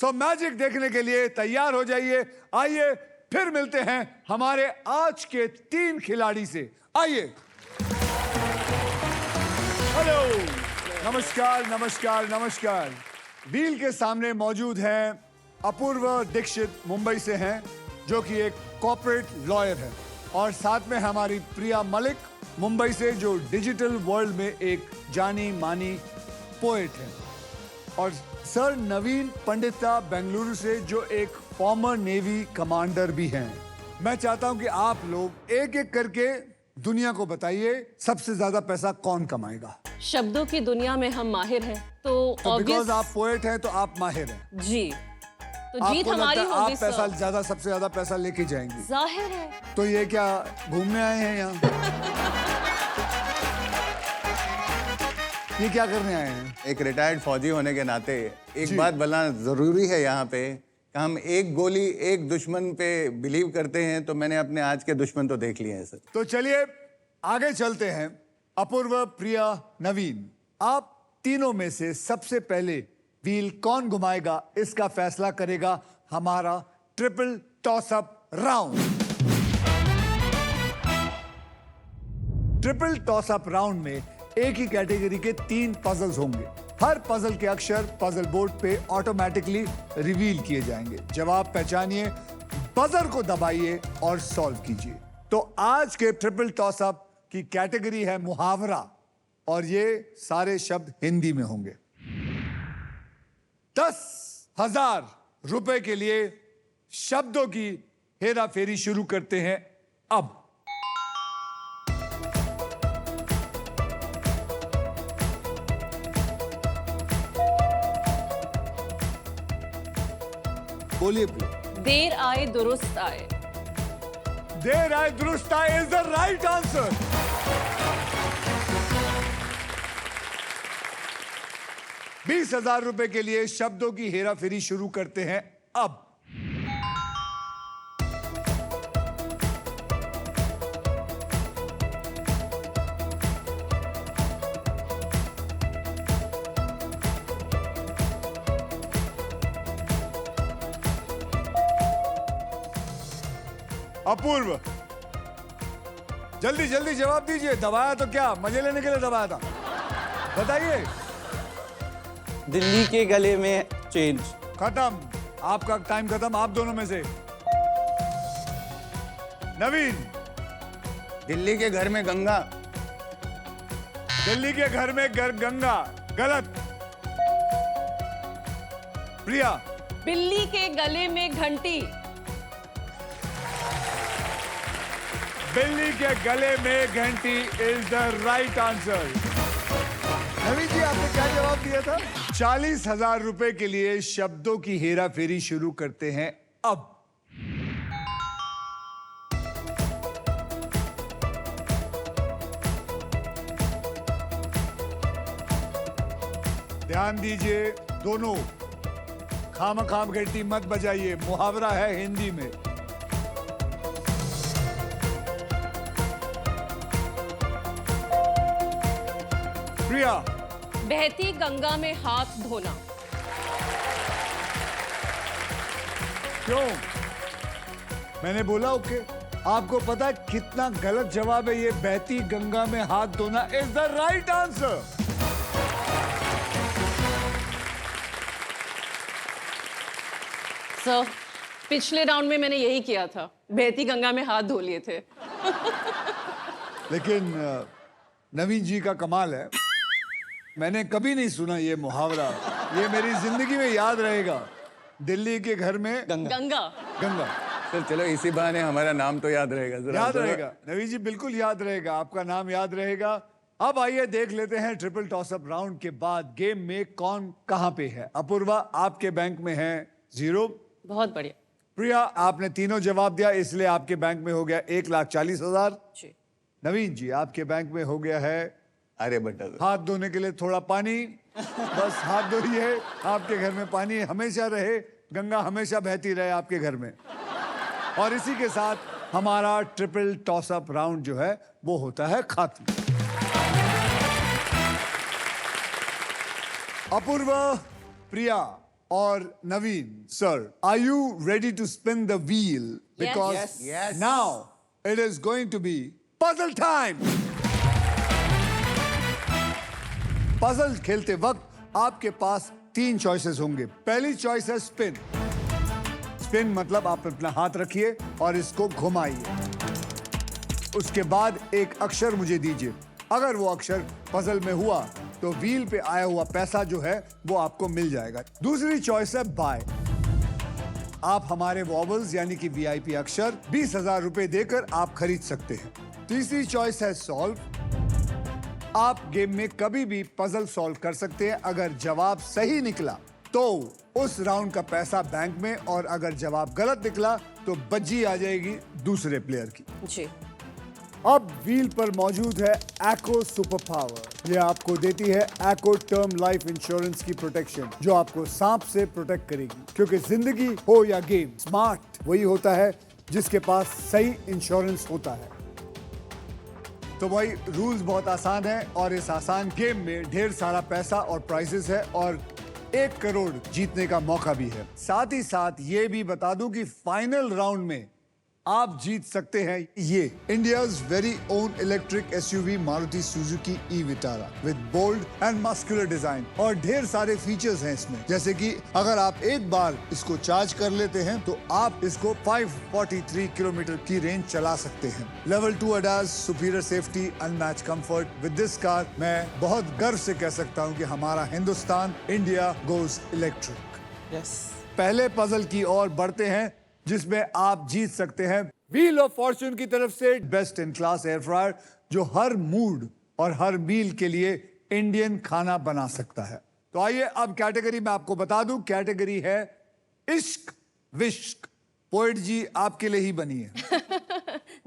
सो magic देखने के लिए तैयार हो जाइए। आइए फिर मिलते हैं हमारे आज के 3 खिलाड़ी से। आइए। हेलो, नमस्कार नमस्कार नमस्कार। व्हील के सामने मौजूद हैं अपूर्व दीक्षित, मुंबई से हैं, जो कि एक कॉर्पोरेट लॉयर है, और साथ में हमारी प्रिया मलिक, मुंबई से, जो डिजिटल वर्ल्ड में एक जानी मानी पोएट है, और सर नवीन पंडिता, बेंगलुरु से, जो एक फॉर्मर नेवी कमांडर भी हैं। मैं चाहता हूं कि आप लोग एक एक करके दुनिया को बताइए सबसे ज्यादा पैसा कौन कमाएगा। शब्दों की दुनिया में हम माहिर हैं, तो बिकॉज आप पोएट हैं तो आप माहिर हैं जी, तो जीत हमारी होगी। आप पैसा ज्यादा, सबसे ज्यादा पैसा लेके जाएंगे, जाहिर है। तो ये क्या घूमने आए हैं यहाँ? ये क्या करने आए हैं? एक रिटायर्ड फौजी होने के नाते एक बात बोलना जरूरी है यहाँ पे कि हम एक गोली एक दुश्मन पे बिलीव करते हैं, तो मैंने अपने आज के दुश्मन तो देख लिए हैं सर। तो चलिए आगे चलते हैं। अपूर्व, प्रिया, नवीन, आप तीनों में से सबसे पहले व्हील कौन घुमाएगा, इसका फैसला करेगा हमारा triple toss up round. Triple toss up round में एक ही कैटेगरी के 3 पजल्स होंगे। हर पजल के अक्षर पजल बोर्ड पे ऑटोमेटिकली रिवील किए जाएंगे। जवाब पहचानिए, बजर को दबाइए और सॉल्व कीजिए। तो आज के ट्रिपल टॉस अप की कैटेगरी है मुहावरा, और ये सारे शब्द हिंदी में होंगे। 10,000 रुपए के लिए शब्दों की हेरा फेरी शुरू करते हैं अब। बोलिए प्लीज। देर आए दुरुस्त आए। देर आए दुरुस्त आए इज द राइट आंसर। ₹20,000 के लिए शब्दों की हेरा फेरी शुरू करते हैं अब। अपूर्व, जल्दी जल्दी जवाब दीजिए। दबाया तो क्या, मजे लेने के लिए दबाया था? बताइए। दिल्ली के गले में चेंज। खत्म, आपका टाइम खत्म, आप दोनों में से। नवीन। दिल्ली के घर में गंगा। दिल्ली के घर में गंगा, गलत। प्रिया। बिल्ली के गले में घंटी। बिल्ली के गले में घंटी इज द राइट आंसर। नवीन जी, आपने क्या जवाब दिया था? 40,000 रुपए के लिए शब्दों की हेरा फेरी शुरू करते हैं अब। ध्यान दीजिए दोनों, खाम घंटी मत बजाइए, मुहावरा है हिंदी में। प्रिया। बहती गंगा में हाथ धोना। क्यों? मैंने बोला ओके। आपको पता है कितना गलत जवाब है ये? बहती गंगा में हाथ धोना is the right answer. Sir, पिछले राउंड में मैंने यही किया था, बहती गंगा में हाथ धो लिए थे। लेकिन नवीन जी का कमाल है, मैंने कभी नहीं सुना ये मुहावरा। ये मेरी जिंदगी में याद रहेगा। दिल्ली के घर में गंगा। गंगा। सर चलो इसी बहाने हमारा नाम तो याद रहेगा। याद रहेगा नवीन जी, बिल्कुल याद रहेगा, आपका नाम याद रहेगा। अब आइए देख लेते हैं ट्रिपल टॉस अप राउंड के बाद गेम में कौन कहां पे है। अपूर्वा, आपके बैंक में है 0। बहुत बढ़िया। प्रिया, आपने तीनों जवाब दिया, इसलिए आपके बैंक में हो गया 1,40,000। जी। नवीन जी, आपके बैंक में हो गया है, अरे बेटा, हाथ धोने के लिए थोड़ा पानी, बस हाथ धोइए। आपके घर में पानी हमेशा रहे, गंगा हमेशा बहती रहे आपके घर में। और इसी के साथ हमारा ट्रिपल टॉस अप राउंड जो है वो होता है खत्म। अपूर्व, प्रिया और Naveen sir, are you ready to spin the wheel? Because Yes. Now it is going to be puzzle time. Puzzle खेलते वक्त आपके पास 3 चॉइसेस होंगे। पहली चॉइस है स्पिन। स्पिन मतलब आप अपना हाथ रखिए और इसको घुमाइए। उसके बाद एक अक्षर मुझे दीजिए। अगर वो अक्षर पजल में हुआ तो व्हील पे आया हुआ पैसा जो है वो आपको मिल जाएगा। दूसरी चॉइस है बाय। आप हमारे वॉवल्स यानी कि वीआईपी अक्षर 20,000 रुपए देकर आप खरीद सकते हैं। तीसरी चॉइस है सॉल्व। आप गेम में कभी भी पजल सॉल्व कर सकते हैं। अगर जवाब सही निकला तो उस राउंड का पैसा बैंक में, और अगर जवाब गलत निकला तो बज्जी आ जाएगी दूसरे प्लेयर की। जी। अब व्हील पर मौजूद है एको सुपर पावर। ये आपको देती है एको टर्म लाइफ इंश्योरेंस की प्रोटेक्शन, जो आपको सांप से प्रोटेक्ट करेगी। क्योंकि जिंदगी हो या गेम, स्मार्ट वही होता है जिसके पास सही इंश्योरेंस होता है। तो भाई रूल्स बहुत आसान है और इस आसान गेम में ढेर सारा पैसा और प्राइजेस है और 1 करोड़ जीतने का मौका भी है। साथ ही साथ ये भी बता दूं कि फाइनल राउंड में आप जीत सकते हैं ये India's very own electric SUV Maruti Suzuki e Vitara with bold and muscular design, और ढेर सारे फीचर्स हैं इसमें। जैसे कि अगर आप एक बार इसको चार्ज कर लेते हैं तो आप इसको 543 किलोमीटर की रेंज चला सकते हैं। Level 2 ADAS, superior safety, unmatch comfort. With this car मैं बहुत गर्व से कह सकता हूं कि हमारा Hindustan, India goes electric. Yes. पहले पजल की ओर बढ़ते हैं जिसमें आप जीत सकते हैं व्हील ऑफ फॉर्च्यून की तरफ से best in class air fryer, जो हर मूड और हर मील के लिए इंडियन खाना बना सकता है। तो आइए अब कैटेगरी में आपको बता दूं, कैटेगरी है इश्क विश्क। पोएट जी आपके लिए ही बनी है।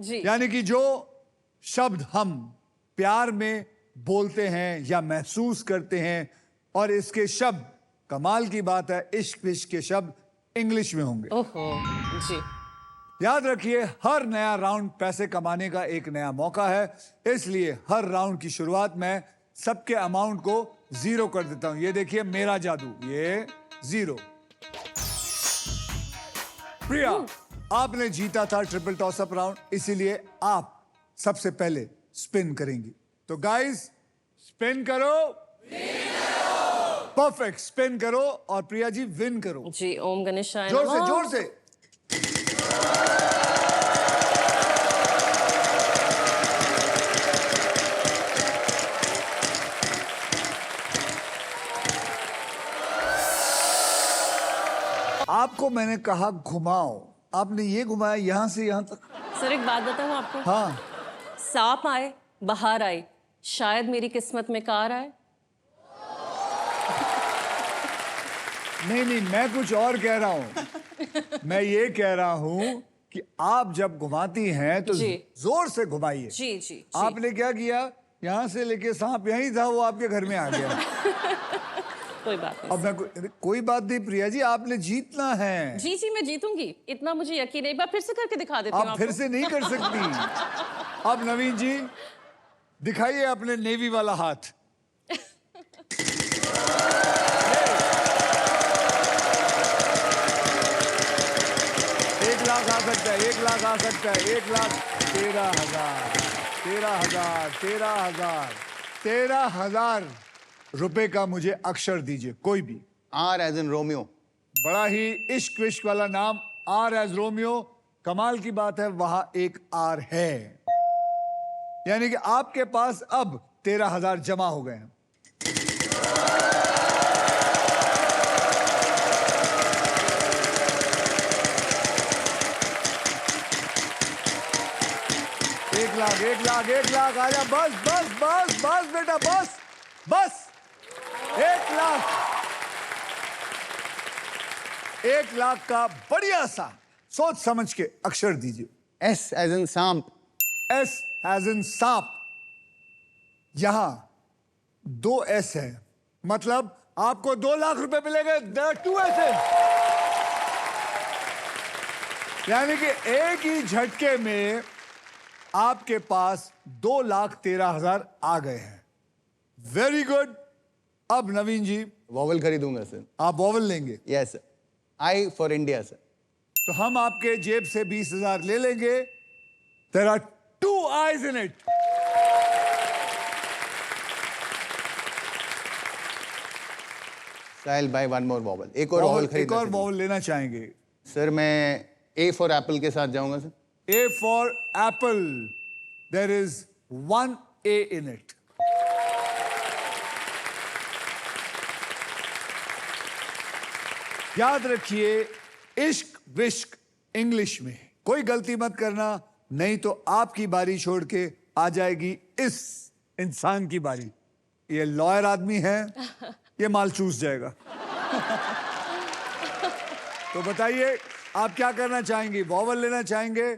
जी। यानी कि जो शब्द हम प्यार में बोलते हैं या महसूस करते हैं, और इसके शब्द, कमाल की बात है, इश्क विश्क के शब्द इंग्लिश में होंगे। ओहो। जी। याद रखिए, हर नया राउंड पैसे कमाने का एक नया मौका है, इसलिए हर राउंड की शुरुआत में सबके अमाउंट को 0 कर देता हूं। ये देखिए मेरा जादू, ये 0। प्रिया, आपने जीता था ट्रिपल टॉस अप राउंड, इसीलिए आप सबसे पहले स्पिन करेंगी। तो गाइस, स्पिन करो। परफेक्ट, स्पिन करो और प्रिया जी विन करो। जी। ओम गणेशाय जोर से, नमः। जोर से। आपको मैंने कहा घुमाओ, आपने ये घुमाया यहां से यहां तक। सर एक बात बताऊं आपको? हाँ, सांप आए, बाहर आए, शायद मेरी किस्मत में कार आए। नहीं, मैं कुछ और कह रहा हूं। मैं ये कह रहा हूं कि आप जब घुमाती हैं तो जी। जोर से घुमाइए। जी जी जी। आपने क्या किया, यहां से लेके सांप यहीं था, वो आपके घर में आ गया। कोई बात नहीं। अब मैं कोई बात नहीं प्रिया जी, आपने जीतना है। जी जी, मैं जीतूंगी, इतना मुझे यकीन है। एक बार फिर से करके दिखा देती हूँ आप फिर से नहीं कर सकती। अब नवीन जी दिखाइए अपने नेवी वाला हाथ। 1 लाख आ सकता है, 1 लाख आ सकता है, 1,13,000, 13,000 रुपए का मुझे अक्षर दीजिए, कोई भी। R as in Romeo. बड़ा ही इश्क विश्क वाला नाम, R एज रोमियो। कमाल की बात है, वहां एक R है, यानी कि आपके पास अब 13,000 जमा हो गए हैं। एक लाख आजा, बस बस बस बस बेटा, बस बस। 1 लाख का बढ़िया सा सोच समझ के अक्षर दीजिए। S as in सांप. S as in सांप। यहां 2 S है, मतलब आपको 2 लाख रुपए मिलेंगे। There are 2 S's, यानी कि एक ही झटके में आपके पास 2,13,000 आ गए हैं। वेरी गुड, अब नवीन जी वॉवल खरीदूंगा सर। आप वॉवल लेंगे, yes sir. I for India sir. तो हम आपके जेब से 20,000 ले लेंगे। There are 2 eyes in it. I'll buy one more vowel. एक और वॉवल एक खरीदना और सर। वॉवल लेना चाहेंगे। सर मैं ए फॉर एप्पल के साथ जाऊंगा sir. A for apple. There is 1 A in it. याद रखिए, इश्क विश्क इंग्लिश में कोई गलती मत करना, नहीं तो आपकी बारी छोड़ के आ जाएगी इस इंसान की बारी। ये लॉयर आदमी है, ये माल चूस जाएगा। तो बताइए, आप क्या करना चाहेंगे? वॉवल लेना चाहेंगे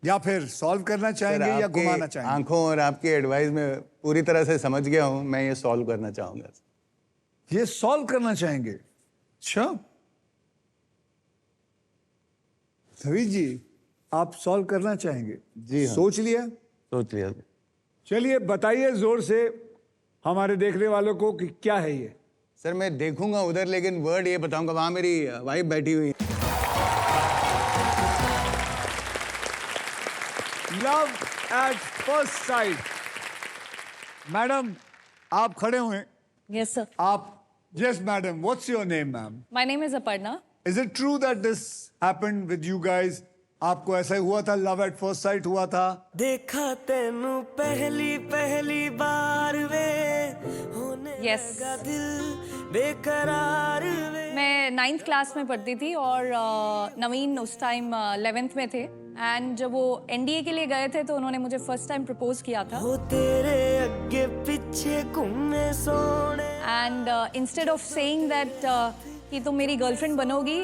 या फिर सॉल्व करना चाहेंगे या आपके घुमाना चाहेंगे? आंखों और आपकी एडवाइस में पूरी तरह से समझ गया हूं। मैं ये सॉल्व करना चाहूंगा। ये सॉल्व करना चाहेंगे? अच्छा नवीन जी, आप सॉल्व करना चाहेंगे? जी हाँ। सोच लिया? सोच लिया सर। चलिए बताइए जोर से हमारे देखने वालों को कि क्या है ये। सर मैं देखूंगा उधर, लेकिन वर्ड ये बताऊंगा। वहां मेरी वाइफ बैठी हुई है। Love at first sight. Madam आप खड़े हुए, Yes, sir. आप yes madam, what's your name ma'am? My name is Aparna. Is it true that this happened with you guys? आपको ऐसा ही हुआ था, लव एट फर्स्ट साइट हुआ था? देखा तेनू पहली पहली बार वे होने Yes. लगा दिल बेकरार वे। मैं 9th क्लास में पढ़ती थी और नवीन उस टाइम 11th में थे। एंड जब वो NDA के लिए गए थे तो उन्होंने मुझे फर्स्ट टाइम प्रपोज किया था। हो तेरे अगे पीछे घूमे सोने। And instead of saying that कि तुम मेरी गर्लफ्रेंड बनोगी,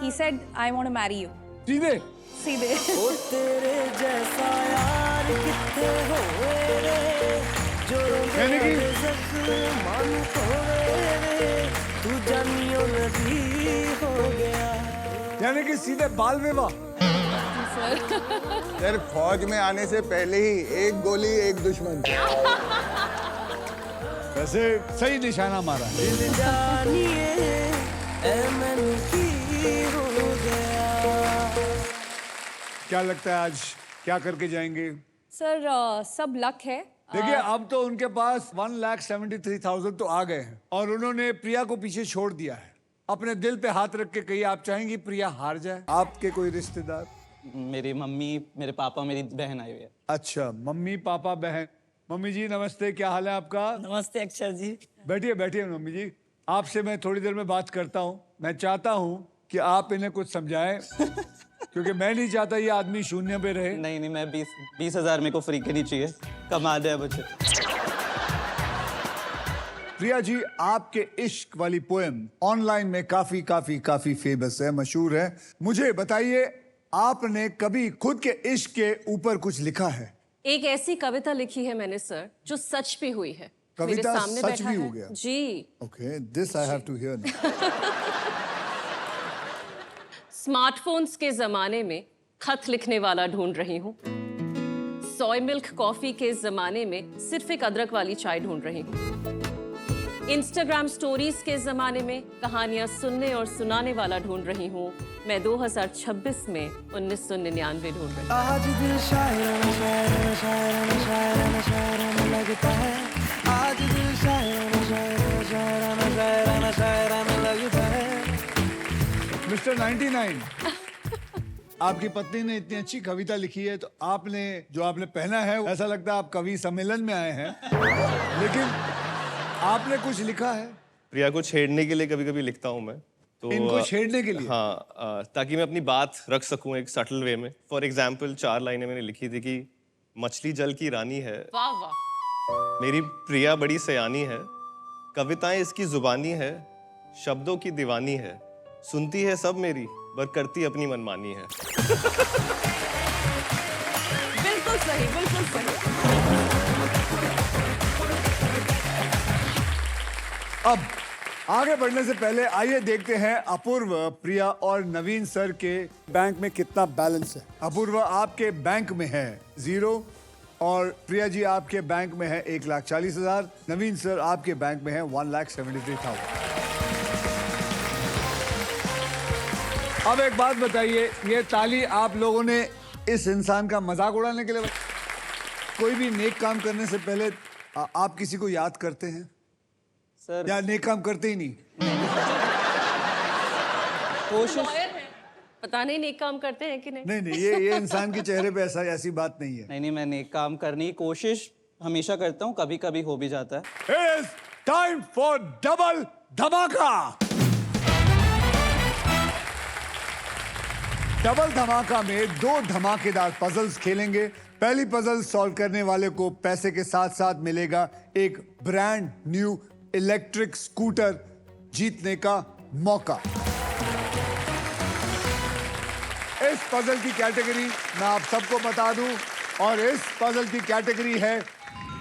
he said I want to marry you. सीधे सीधे। हो तेरे जैसा यार किथे होए रे, जो यानी कि- रोंदे जख्म मन खोए रे, तू जानियो नदी हो गया। यानी कि सीधे बाल विवाह। सर फौज में आने से पहले ही एक गोली एक दुश्मन थे। वैसे सही निशाना मारा। दिल जानिए ऐ मन की हो गया। क्या लगता है आज क्या करके जाएंगे? सर सब लक है। देखिए अब तो उनके पास 1,73,000 तो आ गए हैं और उन्होंने प्रिया को पीछे छोड़ दिया है। अपने दिल पे हाथ रख के कहिए, आप चाहेंगी प्रिया हार जाए? आपके कोई रिश्तेदार? मेरी मम्मी, मेरे पापा, मेरी बहन आई हुई है। अच्छा, मम्मी पापा बहन। मम्मी जी नमस्ते, क्या हाल है आपका? नमस्ते अक्षर जी। बैठिए बैठिए मम्मी जी, आपसे मैं थोड़ी देर में बात करता हूँ। मैं चाहता हूँ कि आप इन्हें कुछ समझाएं क्योंकि मैं नहीं चाहता ये आदमी शून्य पे रहे। नहीं नहीं, मैं 20,000 मेरे को फ्री के नहीं चाहिए, कमा दे मुझे। प्रिया जी, आपके इश्क वाली पोएम ऑनलाइन में काफी काफी काफी फेमस है, मशहूर है। मुझे बताइए, आपने कभी खुद के इश्क के ऊपर कुछ लिखा है? एक ऐसी कविता लिखी है मैंने सर जो सच भी हुई है। मेरे कविता सामने सच बैठा भी है। हो गया? जी। Okay, this I have to hear. Smartphones के जमाने में खत लिखने वाला ढूंढ रही हूँ। सोय मिल्क कॉफी के जमाने में सिर्फ एक अदरक वाली चाय ढूंढ रही हूँ। इंस्टाग्राम स्टोरीज के जमाने में कहानियां सुनने और सुनाने वाला ढूंढ रही हूँ। मैं 2026 में 1999 ढूंढ रही हूँ। आज दिल शायराना शायराना शायराना शायराना शायराना लगता है। आज दिल शायराना शायराना शायराना शायराना शायराना लगता है। मिस्टर 99, आपकी पत्नी ने इतनी अच्छी कविता लिखी है तो आपने जो आपने पहना है ऐसा लगता है आप कवि सम्मेलन में आए हैं, लेकिन आपने कुछ लिखा है? प्रिया को छेड़ने के लिए कभी कभी लिखता हूँ मैं। तो इनको छेड़ने के लिए? हाँ, ताकि मैं अपनी बात रख सकूँ एक सटल वे में। फॉर एग्जाम्पल 4 लाइनें मैंने लिखी थी कि मछली जल की रानी है, वाह वाह। मेरी प्रिया बड़ी सयानी है, कविताएं इसकी जुबानी है, शब्दों की दीवानी है, सुनती है सब मेरी पर करती अपनी मनमानी है। बिल्कुल सही, बिल्कुल सही। अब आगे बढ़ने से पहले आइए देखते हैं अपूर्व, प्रिया और नवीन सर के बैंक में कितना बैलेंस है। अपूर्व, आपके बैंक में है 0, और प्रिया जी आपके बैंक में है 1,40,000। नवीन सर आपके बैंक में है 1,73,000। अब एक बात बताइए, ये ताली आप लोगों ने इस इंसान का मजाक उड़ाने के लिए कोई भी नेक काम करने से पहले आप किसी को याद करते हैं सर या नेक काम करते ही नहीं? कोशिश पता नहीं नेक काम करते हैं कि नहीं। नहीं नहीं, ये इंसान के चेहरे पे ऐसी बात नहीं है। नहीं मैं नेक काम करने की कोशिश हमेशा करता हूँ, कभी कभी हो भी जाता है। It is time for double धमाका। डबल धमाका में 2 धमाकेदार पजल्स खेलेंगे। पहली पजल सॉल्व करने वाले को पैसे के साथ साथ मिलेगा एक ब्रांड न्यू इलेक्ट्रिक स्कूटर जीतने का मौका। इस पजल की कैटेगरी मैं आप सबको बता दूं, और इस पजल की कैटेगरी है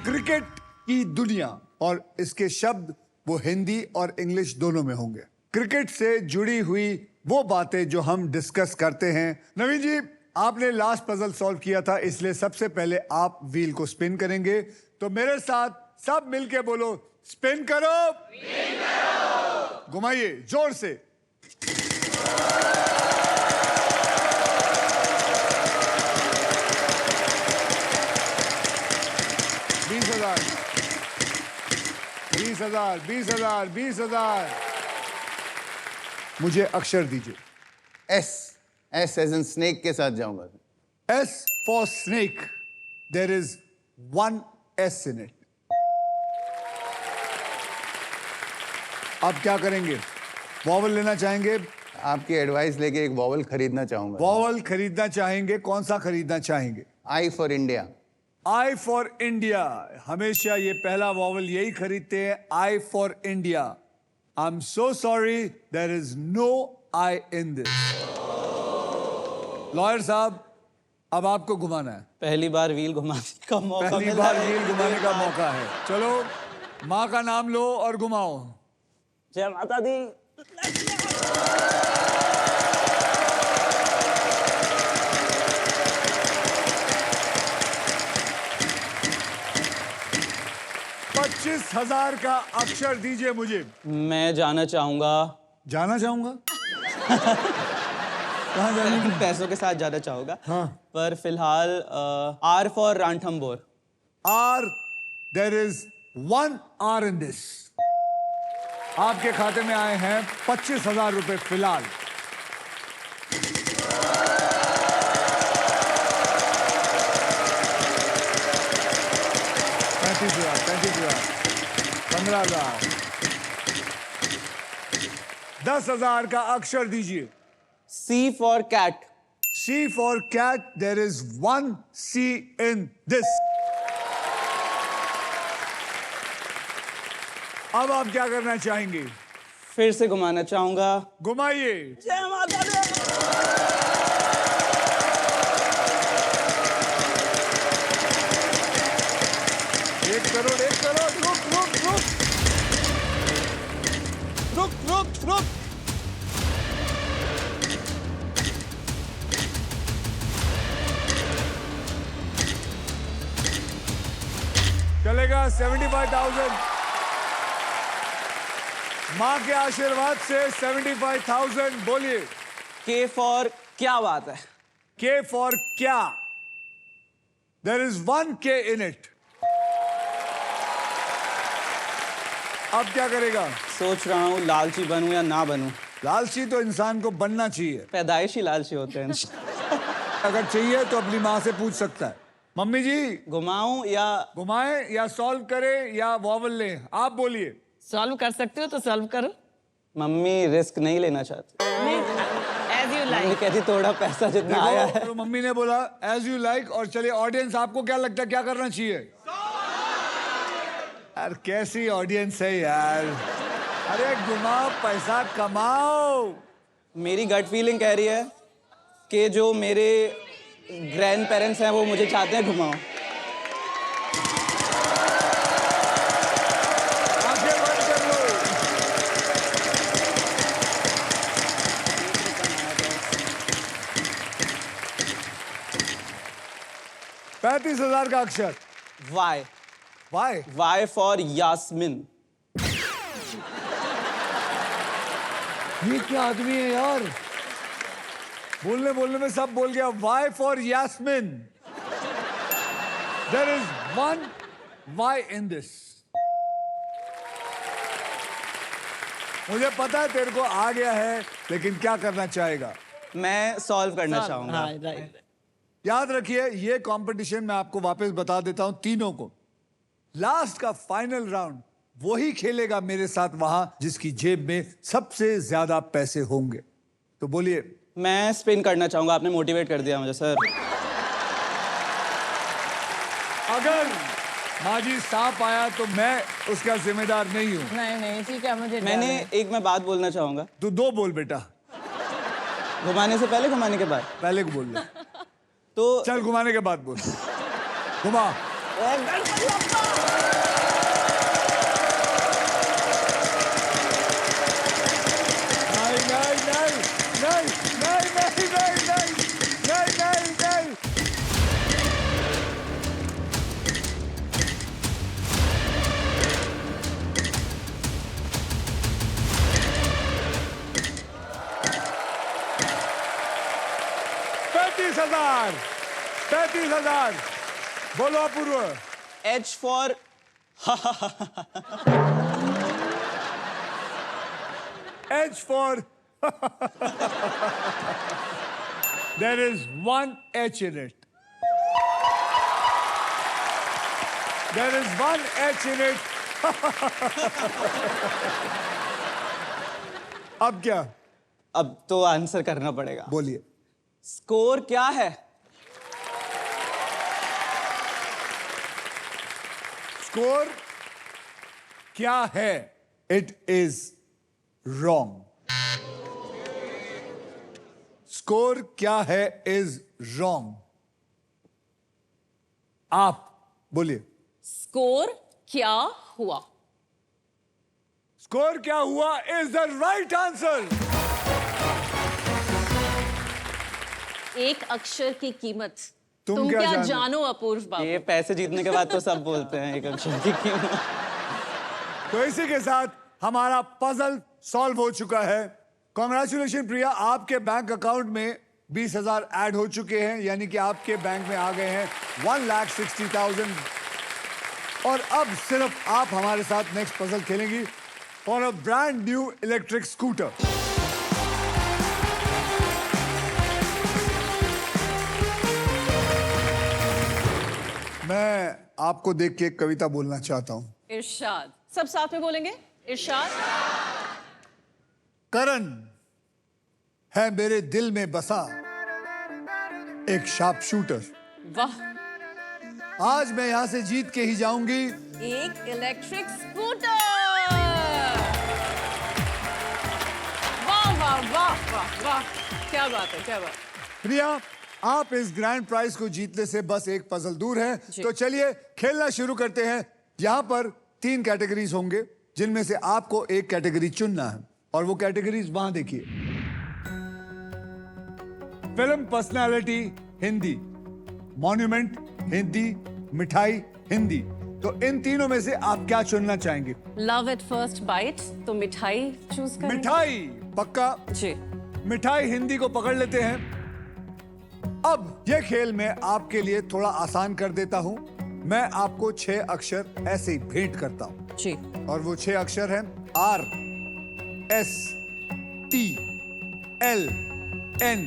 क्रिकेट की दुनिया, और इसके शब्द वो हिंदी और इंग्लिश दोनों में होंगे। क्रिकेट से जुड़ी हुई वो बातें जो हम डिस्कस करते हैं। नवीन जी, आपने लास्ट पजल सॉल्व किया था, इसलिए सबसे पहले आप व्हील को स्पिन करेंगे। तो मेरे साथ सब मिलके बोलो, स्पिन करो, घुमाइए जोर से। 20,000, 20,000, 20,000, 20,000। मुझे अक्षर दीजिए। S S as in snake के साथ जाऊंगा। S for snake. There is 1 S in it. अब क्या करेंगे? वॉवल लेना चाहेंगे? आपकी एडवाइस लेके एक वॉवल खरीदना चाहूंगा। वॉवल खरीदना चाहेंगे? कौन सा खरीदना चाहेंगे? I for India. I for India. हमेशा ये पहला वॉवल यही खरीदते हैं, I for India. I'm so sorry, there is no I in this. Lawyer साहब, अब आपको घुमाना है। पहली बार व्हील घुमाने का मौका पहली मिला बार है। व्हील घुमाने का मौका है। चलो, माँ का नाम लो और घुमाओ। जय माता दी। 25,000 का अक्षर दीजिए मुझे। मैं जाना चाहूंगा। जाना चाहूंगा? कहाँ जाने? पैसों के साथ जाना चाहूंगा। हाँ। पर फिलहाल R for Ranthambore. R, there is 1 R in this. आपके खाते में आए हैं 25,000 रुपए फिलहाल। $35,000, 15,000, 10,000 का अक्षर दीजिए। C for cat. C for cat, there is 1 C in this. अब आप क्या करना चाहेंगे? फिर से घुमाना चाहूंगा। घुमाइए। जय माता दी। 1 करोड़, 1 करोड़। रुक रुक रुक रुक रुक रुक। चलेगा 75,000। माँ के आशीर्वाद से 75,000। बोलिए। के फॉर क्या बात है? K for क्या? There is 1 K in it. अब क्या करेगा? सोच रहा हूँ लालची बनूं या ना बनूं। लालची तो इंसान को बनना चाहिए। पैदाइशी लालची होते हैं। अगर चाहिए तो अपनी माँ से पूछ सकता है। मम्मी जी, घुमाऊं या घुमाएं या सॉल्व करें या वॉवल लें? आप बोलिए। सॉल्व कर सकते हो तो सॉल्व करो। मम्मी रिस्क नहीं लेना चाहती। As you mummy like. कहती थोड़ा पैसा जितना आया है। तो मम्मी ने बोला एज यू लाइक। और चलिए ऑडियंस, आपको क्या लगता है क्या करना चाहिए? यार कैसी ऑडियंस है यार। अरे घुमाओ, पैसा कमाओ। मेरी गट फीलिंग कह रही है कि जो मेरे ग्रैंड पेरेंट्स हैं वो मुझे चाहते हैं घुमाओ। आंखें बंद कर लो। 35,000 का अक्षर। Y. Y? Y for Yasmin. ये क्या आदमी है यार, बोलने बोलने में सब बोल गया। Y for Yasmin. There is one Y in this. मुझे पता है तेरे को आ गया है, लेकिन क्या करना चाहेगा? मैं सॉल्व करना चाहूंगा। हाँ, राइट। याद रखिए, ये कंपटीशन मैं आपको वापस बता देता हूं तीनों को। लास्ट का फाइनल राउंड वही खेलेगा मेरे साथ वहां जिसकी जेब में सबसे ज्यादा पैसे होंगे। तो बोलिए। मैं स्पिन करना चाहूंगा, आपने मोटिवेट कर दिया मुझे सर। अगर माजी सांप आया तो मैं उसका जिम्मेदार नहीं हूं। नहीं ठीक है, मुझे मैं बात बोलना चाहूंगा। तू दो बोल बेटा। घुमाने से पहले, घुमाने के बाद? पहले को बोल ले। तो चल घुमाने के बाद बोल। घुमा। नहीं नहीं नहीं नहीं नहीं नहीं नहीं नहीं नहीं नहीं। $35,000। $35,000। बोलो Apoorva. H for H for there is one H in it. There is one H in it. अब क्या? अब तो आंसर करना पड़ेगा। बोलिए। स्कोर क्या है? स्कोर क्या है? It is wrong. स्कोर क्या है is wrong. आप बोलिए। स्कोर क्या हुआ? स्कोर क्या हुआ is the right answer. एक अक्षर की कीमत तुम तुम क्या क्या जानो? जानो अपूर्व बाबू? ये पैसे जीतने के बाद तो सब बोलते हैं एक अक्षर की कीमत। तो इसी के साथ हमारा पजल सॉल्व हो चुका है। कॉन्ग्रेचुलेशन प्रिया, आपके बैंक अकाउंट में 20,000 ऐड हो चुके हैं, यानी कि आपके बैंक में आ गए हैं 1,60,000। और अब सिर्फ आप हमारे साथ नेक्स्ट पजल खेलेंगी for a brand new electric scooter. मैं आपको देख के एक कविता बोलना चाहता हूं। इरशाद। सब साथ में बोलेंगे। इरशाद। करण है मेरे दिल में बसा एक शार्प शूटर। वाह। आज मैं यहां से जीत के ही जाऊंगी एक इलेक्ट्रिक स्कूटर। वाह वाह वाह वाह वाह, क्या बात है, क्या बात। प्रिया, आप इस ग्रैंड प्राइज को जीतने से बस एक पजल दूर है। जी। तो चलिए खेलना शुरू करते हैं। यहाँ पर 3 कैटेगरीज होंगे, जिनमें से आपको एक कैटेगरी चुनना है, और वो कैटेगरीज वहां देखिए। Film personality Hindi, monument Hindi, मिठाई हिंदी। तो इन तीनों में से आप क्या चुनना चाहेंगे? लव एट फर्स्ट बाइट, तो मिठाई चूज करें। मिठाई पक्का। जी। मिठाई हिंदी को पकड़ लेते हैं। अब ये खेल मैं आपके लिए थोड़ा आसान कर देता हूं। मैं आपको 6 अक्षर ऐसे ही भेंट करता हूं, जी। और वो 6 अक्षर हैं R, S, T, L, N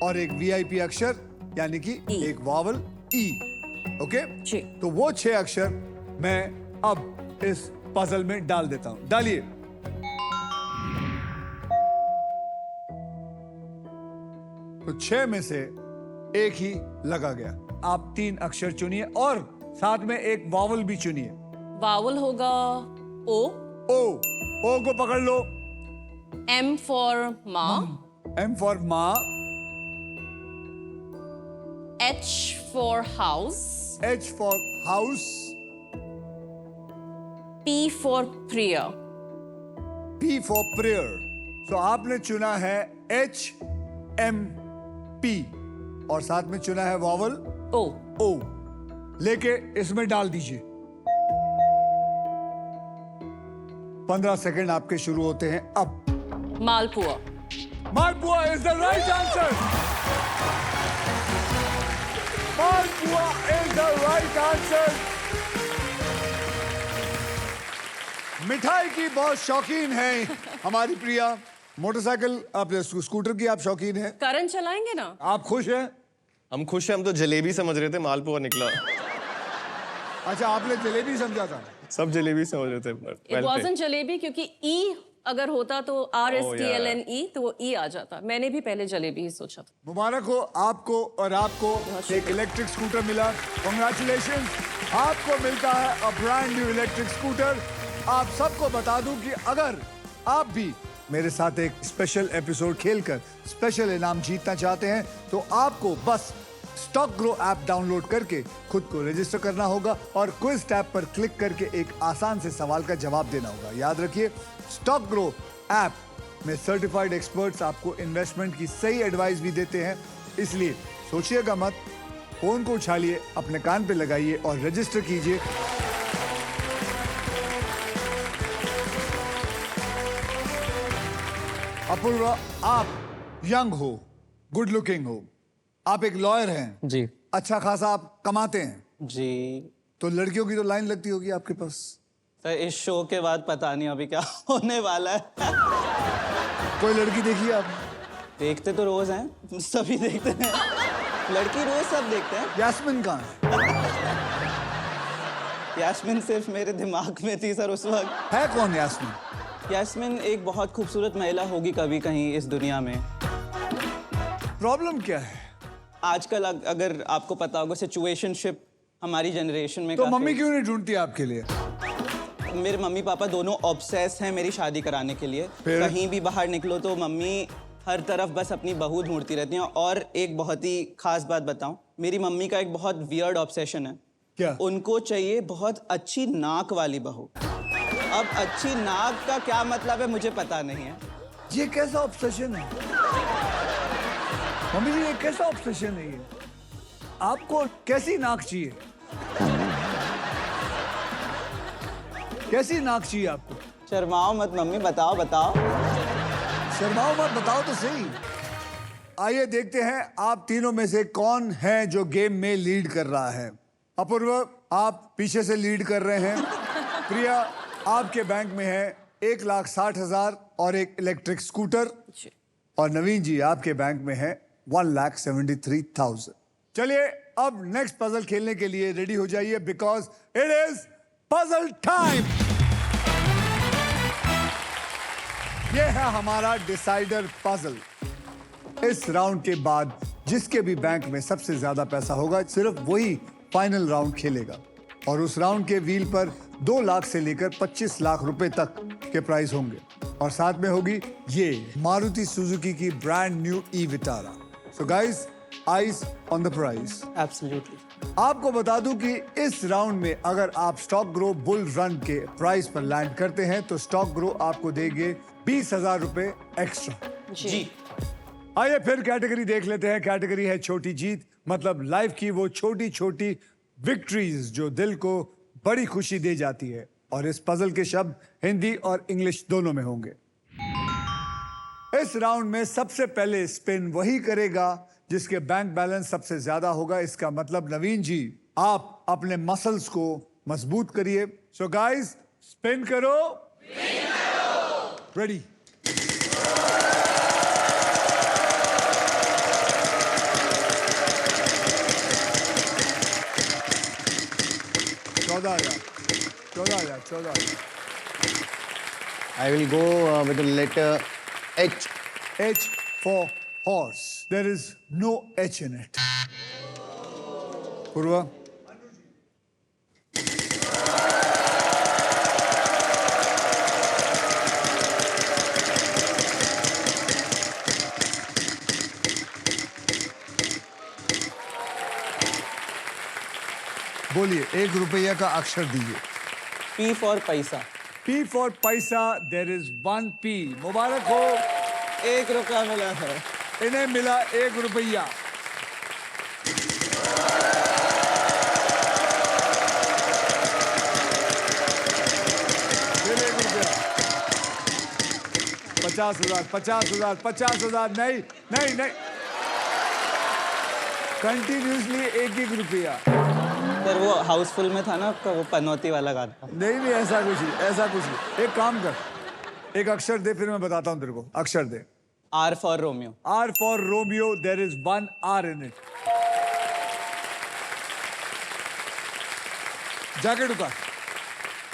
और एक VIP अक्षर यानी कि E। एक वावल E। ओके? जी। तो वो 6 अक्षर मैं अब इस पजल में डाल देता हूं। डालिए। तो 6 में से एक ही लगा गया। आप 3 अक्षर चुनिए और साथ में एक वावल भी चुनिए। वावल होगा ओ। ओ को पकड़ लो। M फॉर माँ। M फॉर माँ। H for house. H for house. P for प्रिय। P for prayer. तो आपने चुना है H M P और साथ में चुना है वावल ओ। O। लेके इसमें डाल दीजिए। 15 सेकंड आपके शुरू होते हैं अब। Malpua. Malpua is the right answer. Malpua is the right answer. मिठाई की बहुत शौकीन है हमारी प्रिया। मोटरसाइकिल आप स्कूटर की आप शौकीन है। करण चलाएंगे ना? आप खुश हैं? हम खुश हैं, हम तो जलेबी समझ रहे थे, मालपुआ निकला। अच्छा, आपने जलेबी समझा था? सब जलेबी समझ रहे थे। इट वाजंट जलेबी, क्योंकि ई अगर होता तो RSTLNE तो वो ई आ जाता। मैंने भी पहले जलेबी ही सोचा था। मुबारक हो आपको और आपको एक इलेक्ट्रिक स्कूटर मिला। कांग्रेचुलेशन, आपको मिलता है अ ब्रांड न्यू इलेक्ट्रिक स्कूटर। आप सबको बता दूं कि अगर आप भी मेरे साथ एक स्पेशल एपिसोड खेलकर स्पेशल इनाम जीतना चाहते हैं तो आपको बस स्टॉक ग्रो ऐप डाउनलोड करके खुद को रजिस्टर करना होगा और क्विज टैब पर क्लिक करके एक आसान से सवाल का जवाब देना होगा। याद रखिए, स्टॉक ग्रो ऐप में सर्टिफाइड एक्सपर्ट्स आपको इन्वेस्टमेंट की सही एडवाइस भी देते हैं, इसलिए सोचिएगा मत, फोन को उछालिए, अपने कान पे लगाइए और रजिस्टर कीजिए। अपूर्वा, आप यंग हो, गुड लुकिंग हो, आप एक लॉयर हैं, जी अच्छा खासा आप कमाते हैं, जी। तो लड़कियों की तो लाइन लगती होगी आपके पास। सर इस शो के बाद पता नहीं अभी क्या होने वाला है। कोई लड़की देखी आप? देखते तो रोज हैं, सभी देखते हैं, लड़की रोज सब देखते हैं। यास्मीन कहाँ है? यास्मीन सिर्फ मेरे दिमाग में थी सर उस वक्त। है कौन यास्मीन? यास्मीन एक बहुत खूबसूरत महिला होगी कभी कहीं इस दुनिया में। प्रॉब्लम क्या है? आजकल अगर आपको पता होगा सिचुएशनशिप हमारी जनरेशन में तो काफी- मम्मी क्यों नहीं ढूंढती आपके लिए? मेरे मम्मी पापा दोनों ऑब्सेस हैं मेरी शादी कराने के लिए। फिर? कहीं भी बाहर निकलो तो मम्मी हर तरफ बस अपनी बहू ढूंढती रहती हैं। और एक बहुत ही खास बात बताऊं, मेरी मम्मी का एक बहुत वियर्ड ऑब्सेशन है। क्या? उनको चाहिए बहुत अच्छी नाक वाली बहू। अब अच्छी नाक का क्या मतलब है मुझे पता नहीं है। ये कैसा ऑब्सेशन है मम्मी जी? ये कैसा ऑब्सेशन है ये? आपको कैसी नाक चाहिए? कैसी नाक चाहिए आपको? शर्माओ मत मम्मी, बताओ बताओ। शर्माओ मत, बताओ तो सही। आइए देखते हैं आप तीनों में से कौन है जो गेम में लीड कर रहा है। अपूर्व, आप पीछे से लीड कर रहे हैं। प्रिया, आपके बैंक में है 1,60,000 और एक इलेक्ट्रिक स्कूटर। और नवीन जी, आपके बैंक में है 1,73,000। चलिए अब नेक्स्ट पजल खेलने के लिए रेडी हो जाइए, because it is puzzle time. ये है हमारा डिसाइडर पजल। इस राउंड के बाद जिसके भी बैंक में सबसे ज्यादा पैसा होगा सिर्फ वही फाइनल राउंड खेलेगा। और उस राउंड के व्हील पर 2 लाख से लेकर 25 लाख रुपए तक के प्राइस होंगे। और साथ में होगी ये मारुति सुजुकी की brand new e Vitara. So guys, eyes on the price. Absolutely. आपको बता दूं कि इस राउंड में अगर आप स्टॉक ग्रो बुल रन के प्राइस पर लैंड करते हैं तो स्टॉक ग्रो आपको देंगे 20,000 रुपए एक्स्ट्रा। जी। आइए फिर कैटेगरी देख लेते हैं। कैटेगरी है छोटी जीत, मतलब लाइफ की वो छोटी छोटी विक्ट्रीज जो दिल को बड़ी खुशी दे जाती है। और इस पजल के शब्द हिंदी और इंग्लिश दोनों में होंगे। इस राउंड में सबसे पहले स्पिन वही करेगा जिसके बैंक बैलेंस सबसे ज्यादा होगा। इसका मतलब नवीन जी, आप अपने मसल्स को मजबूत करिए। सो गाइस, स्पिन करो। रेडी। चौदह। I will go with the letter H. H for horse. There is no H in it. Purva. बोलिए, 1 रुपया का अक्षर दीजिए। P फॉर पैसा। P for पैसा। There is 1 P. मुबारक हो, 1 रुपया मिला है। इन्हें मिला 1 रुपया। 50,000, 50,000, 50,000, नहीं नहीं नहीं, कंटिन्यूसली एक रुपया। सर वो हाउसफुल में था ना आपका वो पनौती वाला गाना। नहीं नहीं, ऐसा कुछ नहीं, ऐसा कुछ नहीं। एक काम कर, एक अक्षर दे, फिर मैं बताता हूँ तेरे को। अक्षर दे। R for Romeo. R for Romeo, there is one R in it. Jacket उतार।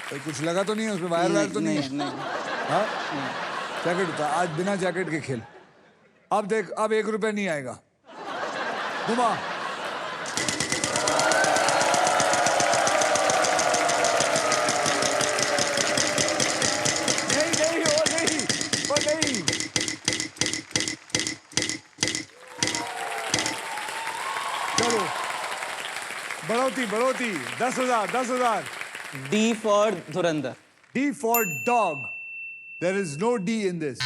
कोई कुछ लगा तो नहीं है उसमें, वायर वायर तो नहीं है? नहीं हाँ? जैकेट उतार, आज बिना जैकेट के खेल। अब देख, अब 1 रुपया नहीं आएगा। घुमा। नहीं नहीं, वो नहीं, वो नहीं। चलो, बढ़ोती बढ़ोती, 10,000, 10,000। D for Dhurandhar. D for dog. There is no D in this.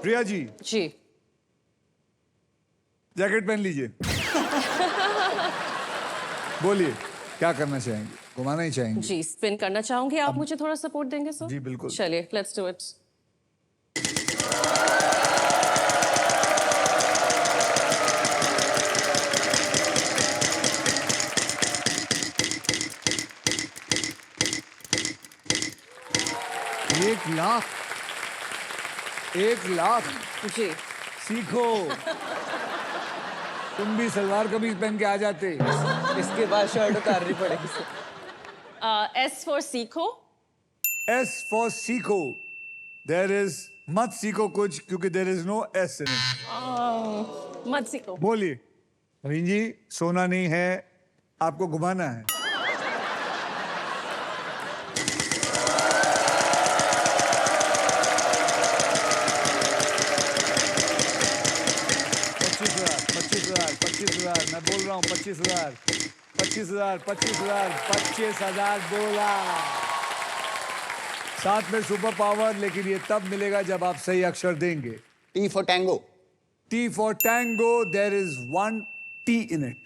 Priya ji, जी जैकेट पहन लीजिए। बोलिए, क्या करना चाहेंगे? घुमाना ही चाहेंगे? जी, स्पिन करना चाहूंगी। आप मुझे थोड़ा सपोर्ट देंगे सर? जी, बिल्कुल। चलिए, लेट्स डू इट। एक लाख, 1,00,000। जी सीखो। तुम भी सलवार कमीज पहन के आ जाते। इसके बाद शर्ट उतारनी पड़ेगी सर। एस फॉर सीखो। S for सीखो। There is मत सीखो कुछ, क्योंकि there is no S in it. मत सीखो। बोलिए। नवीन जी, सोना नहीं है, आपको घुमाना है। मैं बोल रहा हूँ 25,000, 25,000, 25,000, 25,000 बोला। साथ में सुपर पावर, लेकिन ये तब मिलेगा जब आप सही अक्षर देंगे। T for tango. T for tango, there is one T in it.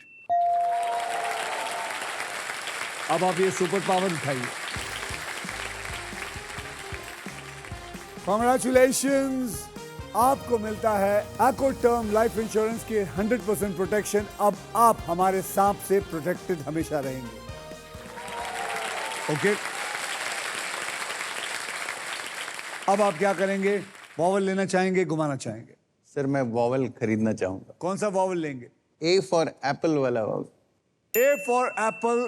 अब आप ये सुपर पावर उठाइए। Congratulations! आपको मिलता है Acco Term लाइफ इंश्योरेंस की 100% प्रोटेक्शन। अब आप हमारे सांप से प्रोटेक्टेड हमेशा रहेंगे। ओके? अब आप क्या करेंगे? वॉवल लेना चाहेंगे, घुमाना चाहेंगे? सर मैं वॉवल खरीदना चाहूंगा। कौन सा वॉवल लेंगे? A for apple वाला vowel. A for apple.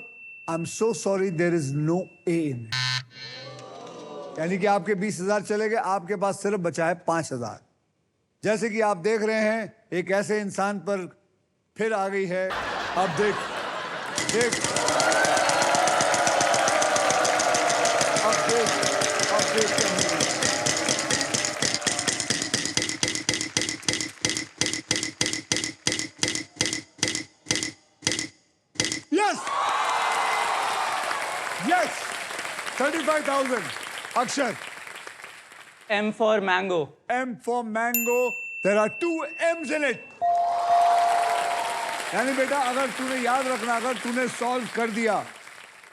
I'm so sorry, there is no A in it. यानी कि आपके 20,000 चले गए, आपके पास सिर्फ बचा है 5,000। जैसे कि आप देख रहे हैं, एक ऐसे इंसान पर फिर आ गई है। अब देख देख, अब देख, अब देख क्या होगा। Yes! Yes! 35,000. अक्षर। M for mango. M for mango. There are 2 M's in it. यानी बेटा, अगर तूने याद रखना, अगर तूने सॉल्व कर दिया,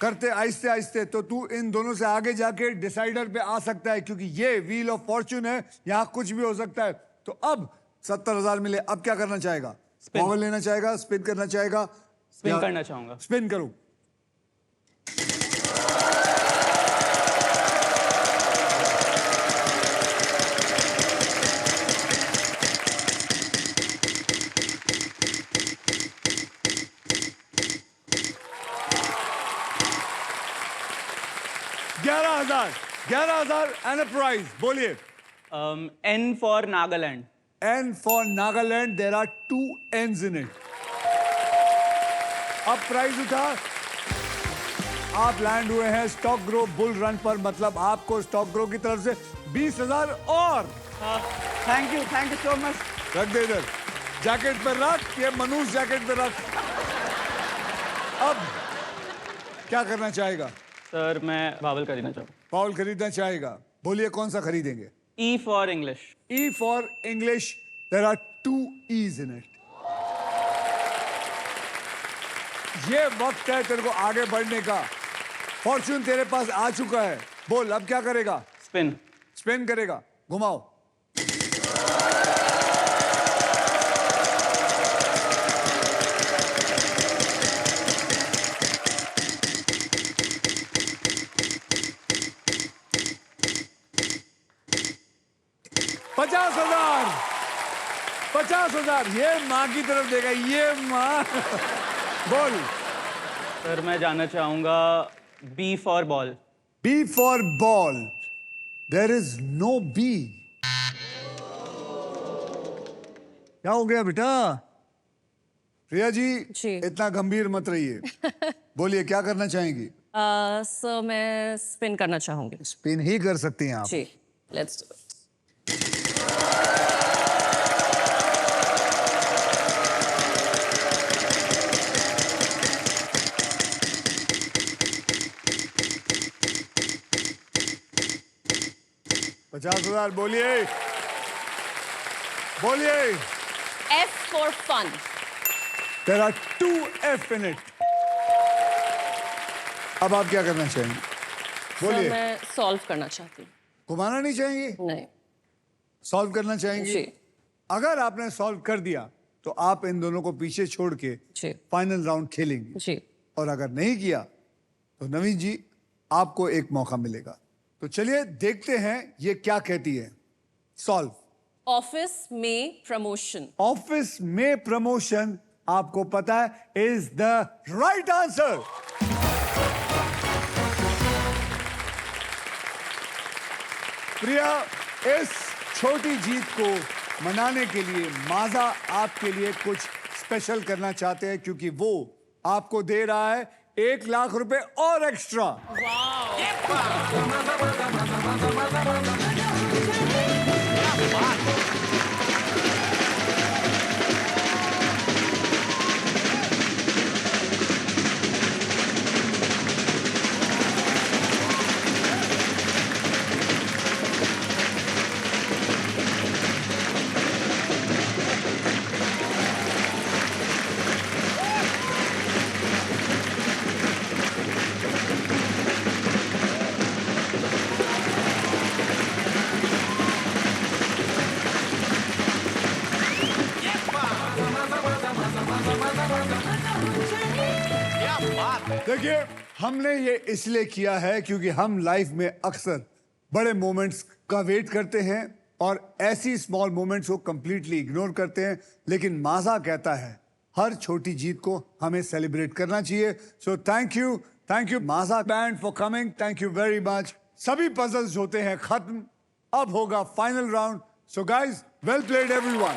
करते आहिस्ते आहिस्ते, तो तू इन दोनों से आगे जाके डिसाइडर पे आ सकता है, क्योंकि ये व्हील ऑफ फॉर्च्यून है, यहाँ कुछ भी हो सकता है। तो अब 70,000 मिले, अब क्या करना चाहेगा? वॉवल लेना चाहेगा, स्पिन करना चाहेगा? स्पिन करना चाहूंगा। स्पिन करूं। $11,000 एंड अ प्राइज। बोलिए। N for Nagaland. N for Nagaland, there are 2 N's in it. अब प्राइज उठा, आप लैंड हुए हैं स्टॉक ग्रो बुल रन पर, मतलब आपको स्टॉक ग्रो की तरफ से 20,000 और। Thank you so much. रख दे इधर, जैकेट पे रख, ये मनूस जैकेट पे रख। अब क्या करना चाहेगा? सर मैं वावल खरीदना चाहूँगा। पाउल खरीदना चाहेगा। बोलिए, कौन सा खरीदेंगे? E for English. E for English, there are 2 E's in it. ये वक्त है तेरे को आगे बढ़ने का। फॉर्च्यून तेरे पास आ चुका है। बोल, अब क्या करेगा? Spin. स्पिन करेगा। घुमाओ। पचास हजार ये माँ की तरफ देगा, ये माँ। बोल। सर मैं जानना चाहूँगा B for ball. B for ball. There is no B. क्या हो गया बेटा? प्रिया जी, जी। इतना गंभीर मत रहिए। बोलिए क्या करना चाहेंगी? सर मैं स्पिन करना चाहूंगी। स्पिन ही कर सकती हैं आप। जी, लेट्स डू इट। 50,000 बोलिए, बोलिए। F for fun. There are 2 F in it. अब आप क्या करना चाहेंगे? सर बोलिए। मैं सॉल्व करना चाहती हूँ। घुमाना नहीं चाहेंगे? नहीं। सॉल्व करना चाहेंगे? जी। अगर आपने सॉल्व कर दिया तो आप इन दोनों को पीछे छोड़ के जी। फाइनल राउंड खेलेंगे। जी। और अगर नहीं किया तो नवीन जी आपको एक मौका मिलेगा। तो चलिए देखते हैं ये क्या कहती है। सॉल्व। ऑफिस में प्रमोशन। ऑफिस में प्रमोशन आपको पता है इज द राइट आंसर। प्रिया, इस छोटी जीत को मनाने के लिए माजा आपके लिए कुछ स्पेशल करना चाहते हैं, क्योंकि वो आपको दे रहा है 1 लाख रुपए और एक्स्ट्रा। देखिए, हमने ये इसलिए किया है क्योंकि हम लाइफ में अक्सर बड़े मोमेंट्स का वेट करते हैं और ऐसी स्मॉल मोमेंट्स को कंप्लीटली इग्नोर करते हैं, लेकिन माजा कहता है हर छोटी जीत को हमें सेलिब्रेट करना चाहिए। So thank you Maaza band for coming, thank you very much. सभी पजल्स होते हैं खत्म, अब होगा final round. So guys, well played everyone.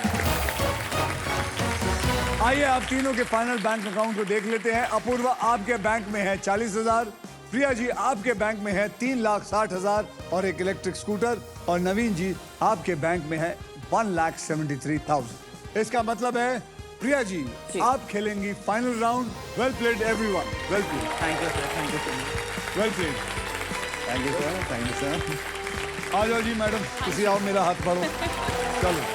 आइए आप तीनों के फाइनल बैंक अकाउंट को देख लेते हैं। अपूर्वा, आपके बैंक में है 40,000, प्रिया जी आपके बैंक में है 3,60,000 और एक इलेक्ट्रिक स्कूटर, और नवीन जी आपके बैंक में है 1,73,000। इसका मतलब है प्रिया जी आप खेलेंगी final round. Well played everyone, well played. Thank you sir, thank you so much. Well played. Thank you sir, thank you sir. आ जाओ जी मैडम, किसी आओ मेरा हाथ पकड़ो। चलो,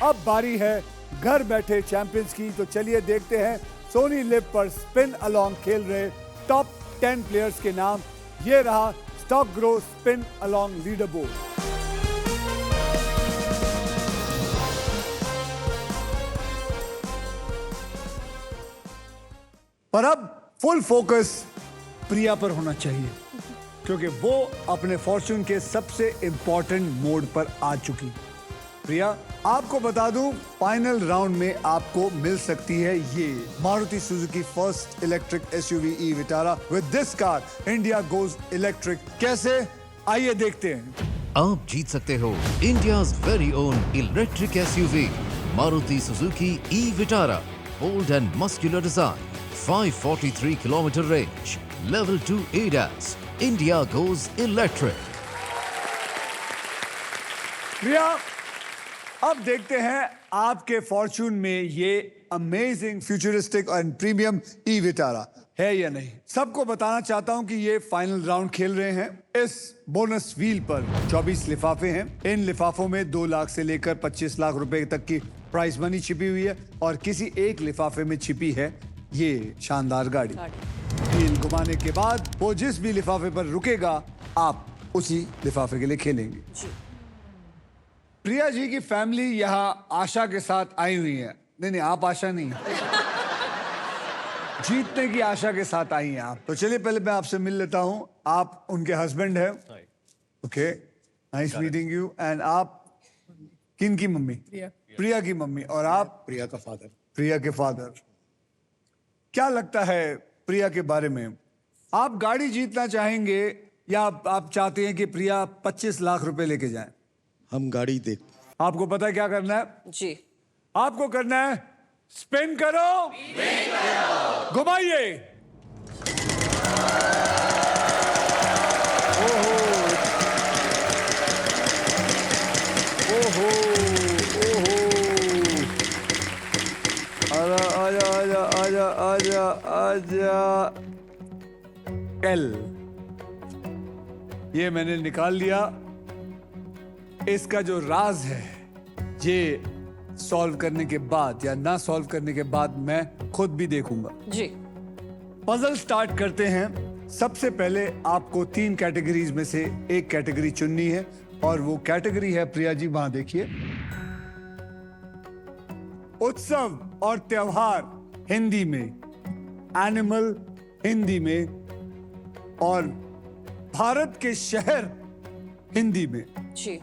अब बारी है घर बैठे चैंपियंस की। तो चलिए देखते हैं सोनी लिव पर स्पिन अलोंग खेल रहे टॉप 10 प्लेयर्स के नाम। ये रहा stock grow spin along leader board. पर अब फुल फोकस प्रिया पर होना चाहिए, क्योंकि वो अपने फॉर्च्यून के सबसे इंपॉर्टेंट मोड पर आ चुकी। प्रिया, आपको बता दूं फाइनल राउंड में आपको मिल सकती है ये Maruti Suzuki first electric SUV e Vitara. With this car India goes electric. कैसे, आइए देखते हैं। आप जीत सकते हो India's very own electric SUV Maruti Suzuki e Vitara. Bold and muscular design, 543 kilometre range, level 2 ADAS। India goes electric. Priya, अब देखते हैं आपके फॉर्च्यून में ये अमेजिंग फ्यूचरिस्टिक और प्रीमियम ई विटारा है या नहीं। सबको बताना चाहता हूं कि ये फाइनल राउंड खेल रहे हैं। इस बोनस व्हील पर 24 लिफाफे हैं। इन लिफाफों में 2 लाख से लेकर 25 लाख रुपए तक की प्राइस मनी छिपी हुई है, और किसी एक लिफाफे में छिपी है ये शानदार गाड़ी। व्हील घुमाने के बाद वो जिस भी लिफाफे पर रुकेगा आप उसी लिफाफे के लिए खेलेंगे। प्रिया जी की फैमिली यहाँ आशा के साथ आई हुई है। नहीं, आप आशा नहीं, जीतने की आशा के साथ आई हैं आप। तो चलिए पहले मैं आपसे मिल लेता हूं। आप उनके हस्बैंड हैं। Okay, nice meeting you. And आप किन की मम्मी? प्रिया की मम्मी। और आप? प्रिया का फादर। प्रिया के फादर। क्या लगता है प्रिया के बारे में? आप गाड़ी जीतना चाहेंगे या आप चाहते हैं कि प्रिया 25 लाख रुपए लेके जाए? हम गाड़ी देख। आपको पता है क्या करना है? जी। आपको करना है स्पिन करो, घुमाइए। ओहो ओहो ओहो, आजा आजा आजा आजा आजा आजा। एल, ये मैंने निकाल लिया। इसका जो राज है ये सॉल्व करने के बाद या ना सॉल्व करने के बाद मैं खुद भी देखूंगा। जी। पजल स्टार्ट करते हैं। सबसे पहले आपको 3 कैटेगरीज में से एक कैटेगरी चुननी है और वो कैटेगरी है, प्रिया जी वहां देखिए, उत्सव और त्योहार हिंदी में, एनिमल हिंदी में और भारत के शहर हिंदी में। जी।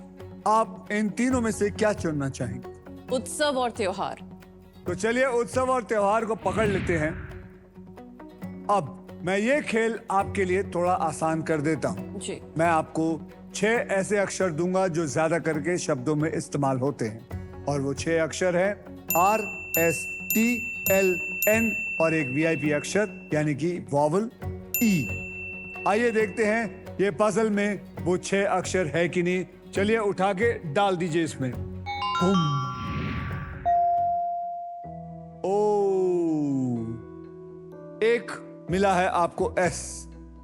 आप इन तीनों में से क्या चुनना चाहेंगे? उत्सव और त्योहार। तो चलिए उत्सव और त्योहार को पकड़ लेते हैं। अब मैं ये खेल आपके लिए थोड़ा आसान कर देता हूं। जी। मैं आपको 6 ऐसे अक्षर दूंगा जो ज्यादा करके शब्दों में इस्तेमाल होते हैं और वो 6 अक्षर हैं RSTLN और एक VIP अक्षर यानी कि वॉवल E। आइए देखते हैं ये पजल में वो 6 अक्षर है कि नहीं। चलिए उठा के डाल दीजिए इसमें। ओ, एक मिला है आपको S।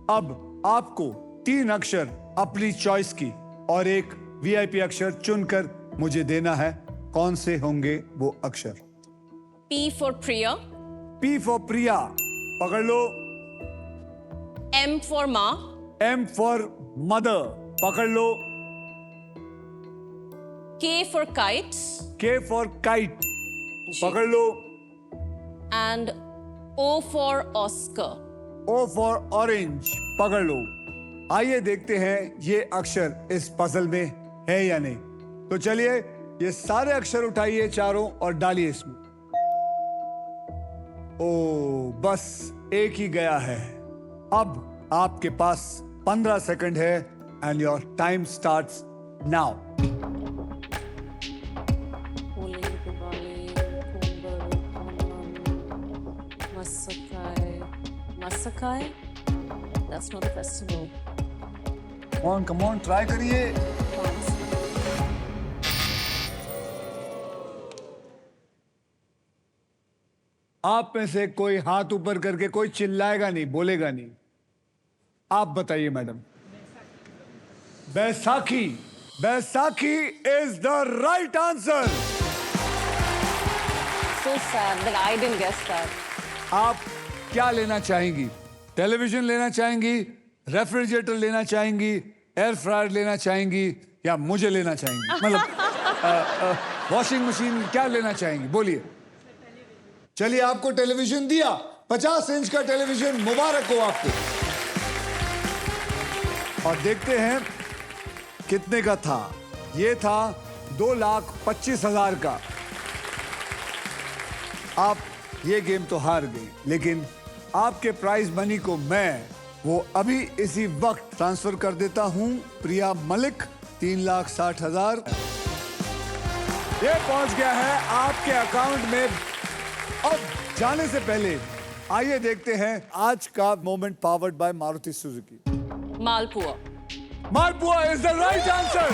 अब आपको 3 अक्षर अपनी चॉइस की और एक VIP अक्षर चुनकर मुझे देना है। कौन से होंगे वो अक्षर? P for Priya. P for प्रिया, पकड़ लो। M for माँ। M for मदर, पकड़ लो। K for kites। K for kite, पकड़ लो। And O for Oscar। O for orange, पकड़ लो। आइए देखते हैं ये अक्षर इस पजल में है या नहीं। तो चलिए ये सारे अक्षर उठाइए चारों और डालिए इसमें। ओ, बस एक ही गया है। अब आपके पास 15 सेकंड है and your time starts now. Masakai? That's not a festival. Come on, try करिए। आप में से कोई हाथ ऊपर करके कोई चिल्लाएगा नहीं, बोलेगा नहीं। आप बताइए madam. Baisakhi. Baisakhi is the right answer. So sad that I didn't guess that. आप क्या लेना चाहेंगी? टेलीविजन लेना चाहेंगी, रेफ्रिजरेटर लेना चाहेंगी, एयर फ्रायर लेना चाहेंगी या मुझे लेना चाहेंगी? मतलब वॉशिंग मशीन क्या लेना चाहेंगी? बोलिए। चलिए आपको टेलीविजन दिया, 50 इंच का टेलीविजन, मुबारक हो आपको। और देखते हैं कितने का था। ये था 2,25,000 का। आप ये गेम तो हार गई, लेकिन आपके प्राइज मनी को मैं वो अभी इसी वक्त ट्रांसफर कर देता हूं। प्रिया मलिक 3,60,000 ये पहुंच गया है आपके अकाउंट में। अब जाने से पहले आइए देखते हैं आज का moment powered by Maruti Suzuki. Malpua. Malpua is the right answer.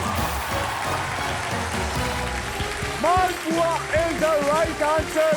Malpua is the right answer.